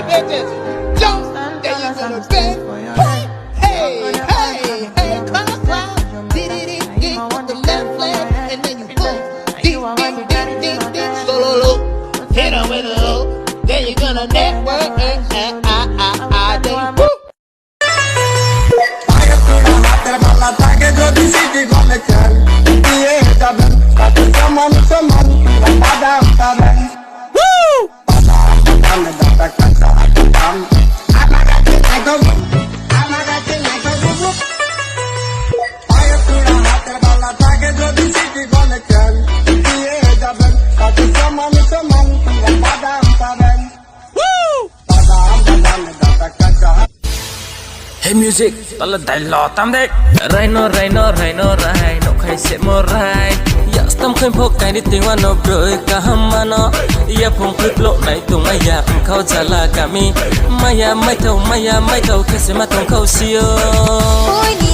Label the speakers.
Speaker 1: bitches. Jump, then you gonna bend. Hey, hey, hey, clockwise. Dee with the left leg, and then you boom. Dee, solo, hit her with a low. Then you gonna network, then you woo.
Speaker 2: Hey music, tala dai lo tam dek. Rhino, no khai se mo rai. Ya stam khai phok kai ni ting wa no broi ka hamano. Ya phong clip lo nai tung maya khau jala kami. Maya mai thau ke se ma thong khau sio.
Speaker 3: Oi ni